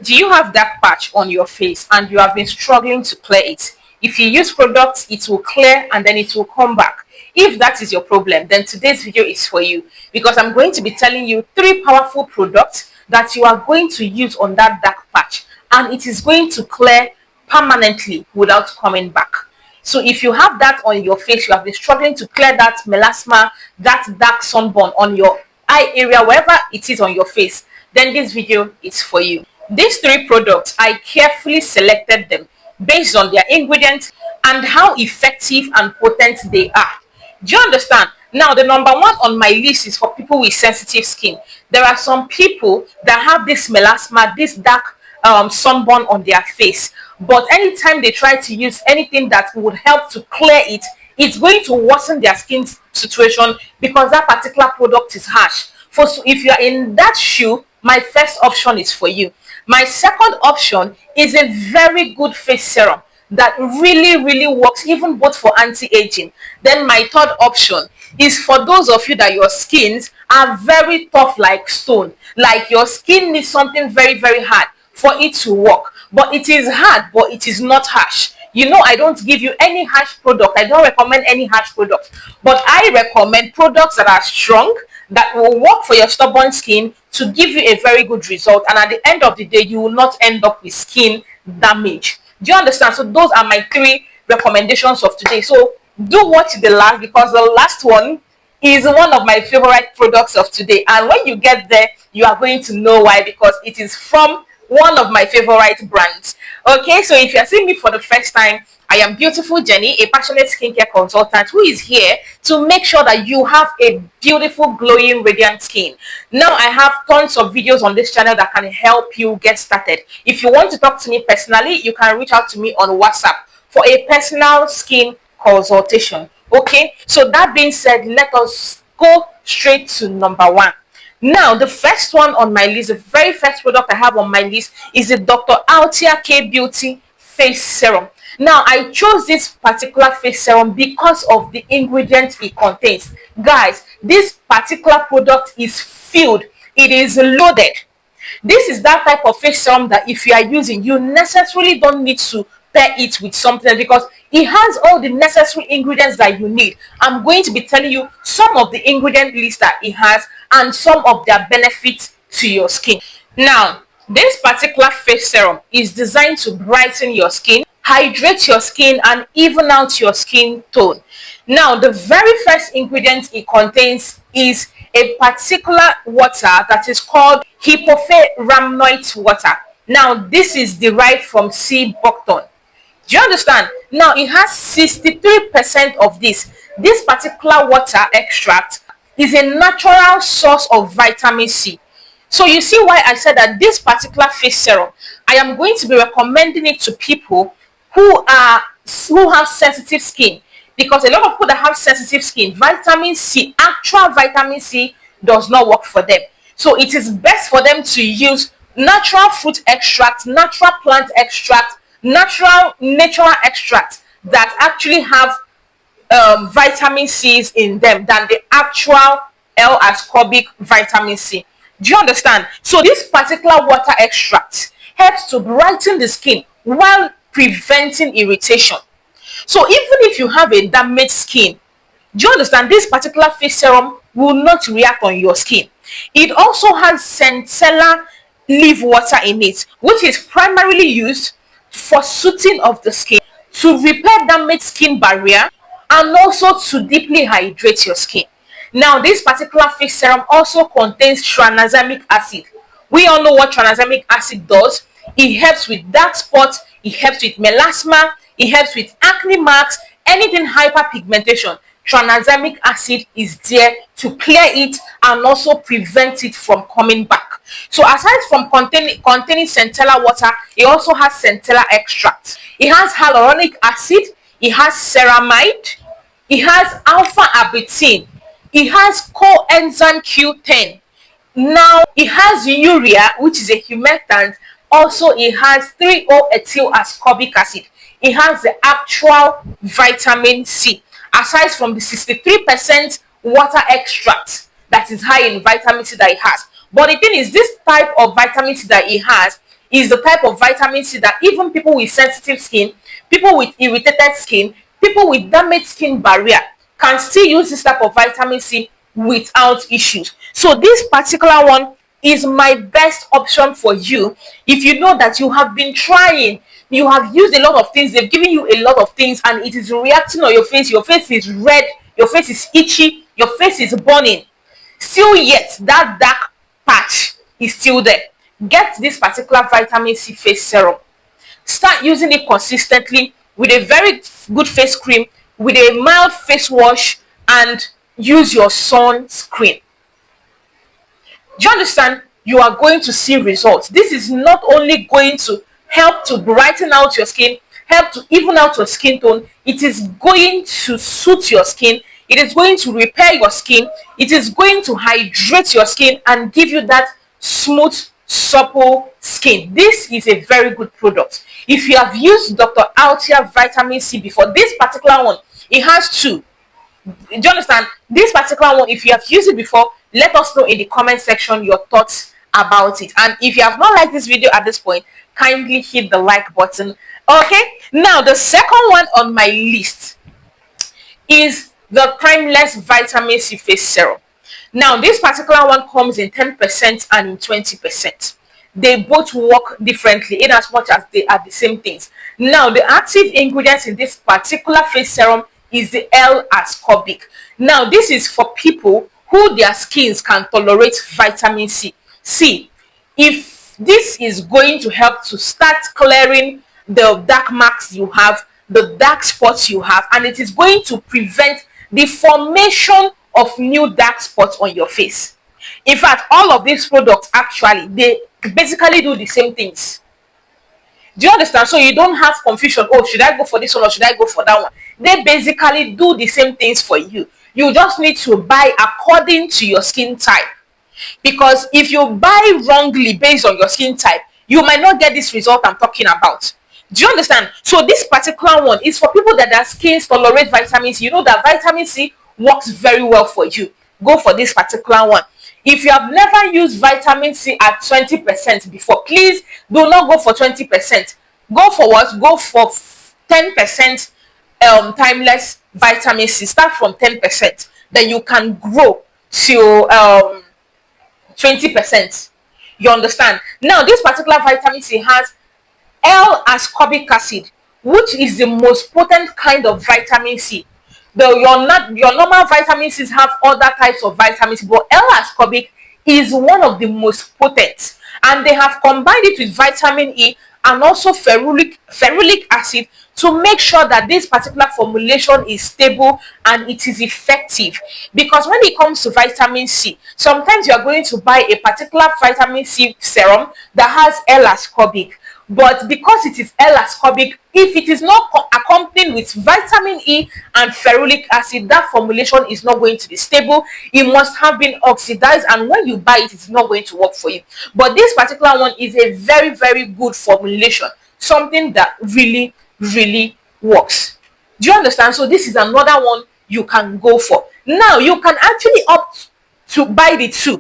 Do you have dark patch on your face and you have been struggling to clear it? If you use products, it will clear and then it will come back. If that is your problem, then today's video is for you, because I'm going to be telling you 3 powerful products that you are going to use on that dark patch, and it is going to clear permanently without coming back. So if you have that on your face, you have been struggling to clear that melasma, that dark sunburn on your eye area, wherever it is on your face, then this video is for you. These 3 products, I carefully selected them based on their ingredients and how effective and potent they are. Do you understand? Now, the number one on my list is for people with sensitive skin. There are some people that have this melasma, this dark sunburn on their face, but anytime they try to use anything that would help to clear it, it's going to worsen their skin situation because that particular product is harsh. So if you are in that shoe, my first option is for you. My second option is a very good face serum that really works even both for anti-aging. Then my third option is for those of you that your skins are very tough like stone, like your skin needs something very hard for it to work, but it is hard but it is not harsh. You know, I don't give you any harsh product. I don't recommend any harsh product, but I recommend products that are strong, that will work for your stubborn skin to give you a very good result, and at the end of the day you will not end up with skin damage. Do you understand? So those are my 3 recommendations of today. So do watch the last, because the last one is one of my favorite products of today, and when you get there you are going to know why, because it is from one of my favorite brands. Okay, so if you're seeing me for the first time, I am Beautiful Jenny, a passionate skincare consultant who is here to make sure that you have a beautiful, glowing, radiant skin. Now, I have tons of videos on this channel that can help you get started. If you want to talk to me personally, you can reach out to me on WhatsApp for a personal skin consultation. Okay, so that being said, let us go straight to number 1. Now, the first one on my list, the very first product I have on my list is the Dr. Althea K Beauty Face Serum. Now, I chose this particular face serum because of the ingredients it contains. Guys, this particular product is filled. It is loaded. This is that type of face serum that if you are using, you necessarily don't need to pair it with something, because it has all the necessary ingredients that you need. I'm going to be telling you some of the ingredient list that it has and some of their benefits to your skin. Now, this particular face serum is designed to brighten your skin, hydrate your skin, and even out your skin tone. Now, the very first ingredient it contains is a particular water that is called hypophyramnoid water. Now, this is derived from sea buckthorn. Do you understand? Now, it has 63% of this. This particular water extract is a natural source of vitamin C. So you see why I said that this particular face serum, I am going to be recommending it to people who have sensitive skin, because a lot of people that have sensitive skin, vitamin C, actual vitamin C, does not work for them. So it is best for them to use natural fruit extract, natural plant extract, natural extract that actually have vitamin C's in them than the actual L-ascorbic vitamin C. Do you understand? So this particular water extract helps to brighten the skin while preventing irritation. So even if you have a damaged skin, do you understand, this particular face serum will not react on your skin. It also has centella leaf water in it, which is primarily used for soothing of the skin, to repair damaged skin barrier, and also to deeply hydrate your skin. Now, this particular face serum also contains tranexamic acid. We all know what tranexamic acid does. It helps with dark spots, it helps with melasma, it helps with acne marks, anything hyperpigmentation. Tranexamic acid is there to clear it and also prevent it from coming back. So aside from containing centella water, it also has centella extract. It has hyaluronic acid, it has ceramide, it has alpha arbutin, it has coenzyme Q10. Now it has urea, which is a humectant. Also, it has 3-O-ethyl ascorbic acid. It has the actual vitamin C. Aside from the 63% water extract that is high in vitamin C that it has. But the thing is, this type of vitamin C that it has is the type of vitamin C that even people with sensitive skin, people with irritated skin, people with damaged skin barrier can still use this type of vitamin C without issues. So this particular one is my best option for you. If you know that you have been trying, you have used a lot of things, they've given you a lot of things, and it is reacting on your face is red, your face is itchy, your face is burning, still yet that dark patch is still there, get this particular vitamin C face serum. Start using it consistently with a very good face cream, with a mild face wash, and use your sunscreen. Do you understand? You are going to see results. This is not only going to help to brighten out your skin, help to even out your skin tone, it is going to suit your skin, it is going to repair your skin, it is going to hydrate your skin and give you that smooth, supple skin. This is a very good product. If you have used Dr. Althea vitamin C before, this particular one, it has two. Do you understand? This particular one, if you have used it before, let us know in the comment section your thoughts about it. And if you have not liked this video at this point, kindly hit the like button. Okay, now the second one on my list is the Timeless Vitamin C Face Serum. Now, this particular one comes in 10% and in 20%. They both work differently in as much as they are the same things. Now, the active ingredients in this particular face serum is the L-ascorbic. Now, this is for people who their skins can tolerate vitamin C. See, if this is going to help to start clearing the dark marks you have, the dark spots you have, and it is going to prevent the formation of new dark spots on your face. In fact, all of these products actually, they basically do the same things. Do you understand? So you don't have confusion. Oh, should I go for this one or should I go for that one? They basically do the same things for you. You just need to buy according to your skin type. Because if you buy wrongly based on your skin type, you might not get this result I'm talking about. Do you understand? So this particular one is for people that their skins tolerate vitamin C. You know that vitamin C works very well for you. Go for this particular one. If you have never used vitamin C at 20% before, please do not go for 20%. Go for what? Go for 10% timeless vitamin C. Start from 10%. Then you can grow to 20%. You understand? Now, this particular vitamin C has L-ascorbic acid, which is the most potent kind of vitamin C. Though your normal vitamin C's have other types of vitamin C, but L-ascorbic is one of the most potent, and they have combined it with vitamin E and also ferulic acid to make sure that this particular formulation is stable and it is effective. Because when it comes to vitamin C, sometimes you are going to buy a particular vitamin C serum that has L-ascorbic, but because it is L-ascorbic, if it is not accompanied with vitamin E and ferulic acid, that formulation is not going to be stable. It must have been oxidized, and when you buy it, it's not going to work for you. But this particular one is a very, very good formulation, something that really, really works. Do you understand? So this is another one you can go for. Now, you can actually opt to buy the two.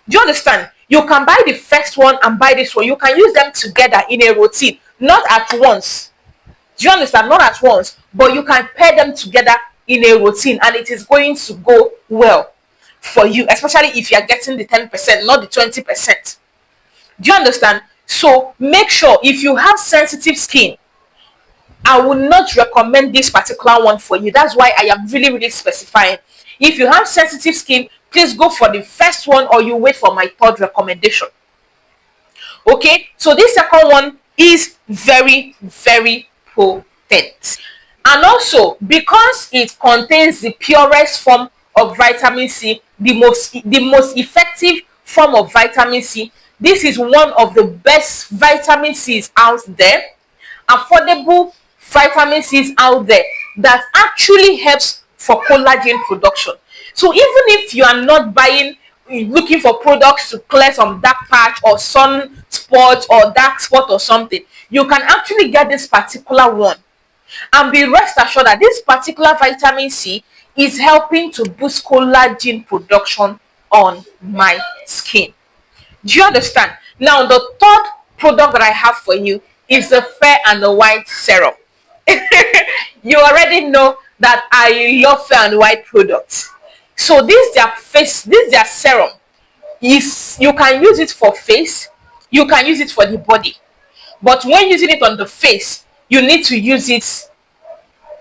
Do you understand? You can buy the first one and buy this one. You can use them together in a routine, not at once. Do you understand? Not at once, but you can pair them together in a routine, and it is going to go well for you, especially if you are getting the 10%, not the 20%. Do you understand? So make sure, if you have sensitive skin, I would not recommend this particular one for you. That's why I am really, really specifying. If you have sensitive skin, please go for the first one, or you wait for my third recommendation. Okay, so this second one is very, very potent. And also, because it contains the purest form of vitamin C, the most effective form of vitamin C, this is one of the best vitamin C's out there, affordable vitamin C's out there that actually helps for collagen production. So even if you are not looking for products to clear some dark patch or sun spot or dark spot or something, you can actually get this particular one and be rest assured that this particular vitamin C is helping to boost collagen production on my skin. Do you understand? Now, the third product that I have for you is the Fair and the White serum. You already know that I love Fair and White products. So this their serum is, you can use it for face, you can use it for the body. But when using it on the face, you need to use it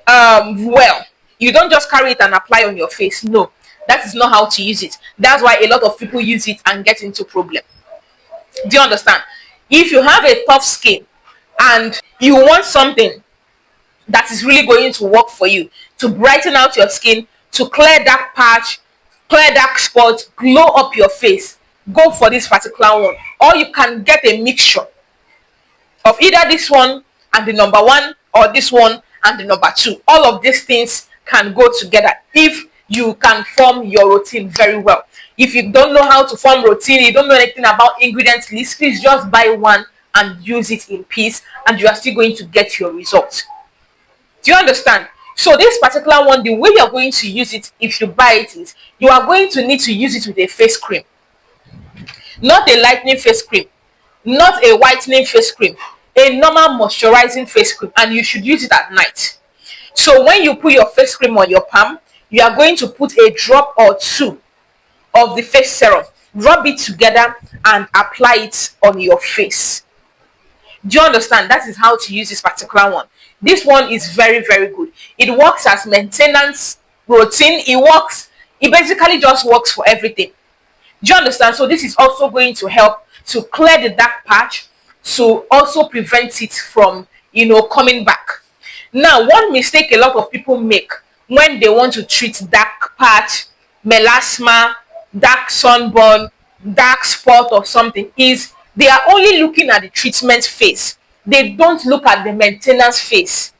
well. You don't just carry it and apply on your face. No, that is not how to use it. That's why a lot of people use it and get into problem. Do you understand? If you have a tough skin and you want something that is really going to work for you to brighten out your skin, to clear dark patch, clear dark spots, glow up your face, go for this particular one. Or you can get a mixture of either this one and the number one, or this one and the number two. All of these things can go together if you can form your routine very well. If you don't know how to form routine, you don't know anything about ingredient list, please just buy one and use it in peace, and you are still going to get your results. Do you understand? So this particular one, the way you're going to use it if you buy it is, you are going to need to use it with a face cream. Not a lightening face cream, not a whitening face cream, a normal moisturizing face cream, and you should use it at night. So when you put your face cream on your palm, you are going to put a drop or two of the face serum, rub it together and apply it on your face. Do you understand? That is how to use this particular one. This one is very, very good. It works as maintenance routine. It basically just works for everything. Do you understand? So this is also going to help to clear the dark patch, to also prevent it from, coming back. Now, one mistake a lot of people make when they want to treat dark patch, melasma, dark sunburn, dark spot or something is they are only looking at the treatment phase. They don't look at the maintenance phase.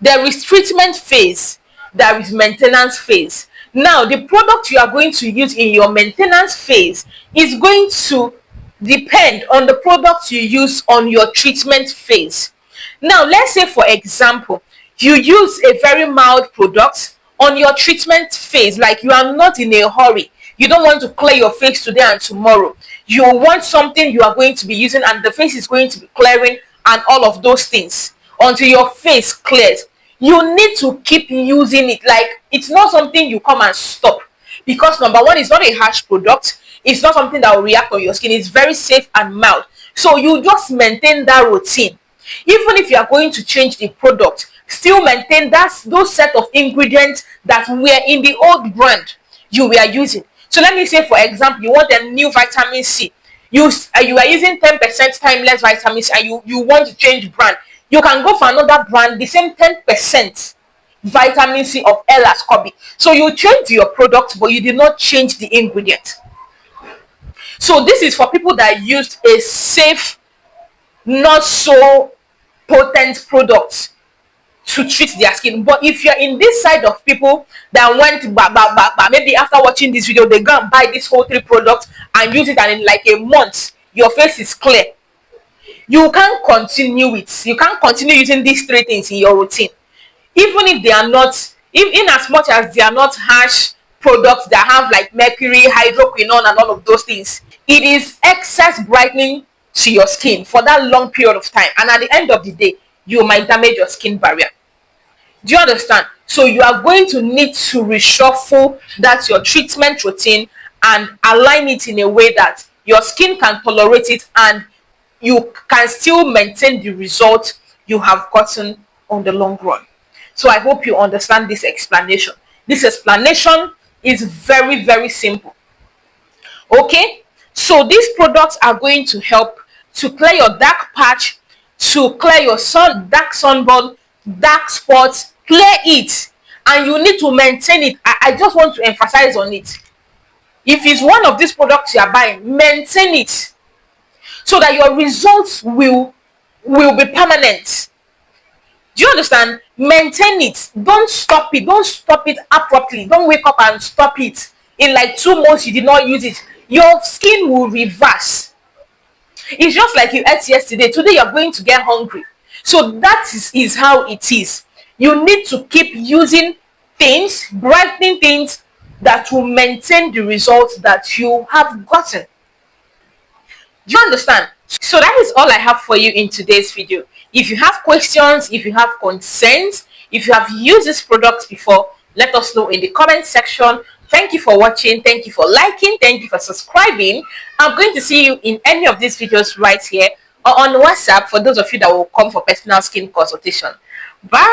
There is treatment phase, there is maintenance phase. Now, the product you are going to use in your maintenance phase is going to depend on the product you use on your treatment phase. Now, let's say, for example, you use a very mild product on your treatment phase, like you are not in a hurry. You don't want to clear your face today and tomorrow. You want something you are going to be using and the face is going to be clearing and all of those things until your face clears. You need to keep using it. Like, it's not something you come and stop, because number one, it's not a harsh product. It's not something that will react on your skin. It's very safe and mild. So you just maintain that routine. Even if you are going to change the product, still maintain those set of ingredients that were in the old brand you were using. So let me say, for example, you want a new vitamin C. You are using 10% timeless vitamin C, and you want to change brand. You can go for another brand, the same 10% vitamin C of L as Kobe. So you change your product, but you did not change the ingredient. So this is for people that used a safe, not so potent product to treat their skin. But if you're in this side of people that went maybe after watching this video, they go and buy this whole 3 products and use it, and in like a month your face is clear, you can't continue using these 3 things in your routine. Even if they are not, in as much as they are not harsh products that have like mercury, hydroquinone and all of those things, it is excess brightening to your skin for that long period of time, and at the end of the day you might damage your skin barrier. Do you understand? So you are going to need to reshuffle that your treatment routine and align it in a way that your skin can tolerate it and you can still maintain the result you have gotten on the long run. So I hope you understand this explanation. This explanation is very, very simple. Okay? So these products are going to help to clear your dark patch, to clear your dark sunburn, dark spots, clear it, and you need to maintain it. I just want to emphasize on it. If it's one of these products you are buying, maintain it so that your results will be permanent. Do you understand? Maintain it. Don't stop it. Don't stop it abruptly. Don't wake up and stop it. In like 2 months you did not use it. Your skin will reverse. It's just like you ate yesterday. Today you're going to get hungry. So that is how it is. You need to keep using things, brightening things that will maintain the results that you have gotten. Do you understand? So that is all I have for you in today's video. If you have questions, if you have concerns, if you have used this product before, let us know in the comment section. Thank you for watching. Thank you for liking. Thank you for subscribing. I'm going to see you in any of these videos right here or on WhatsApp for those of you that will come for personal skin consultation. Bye.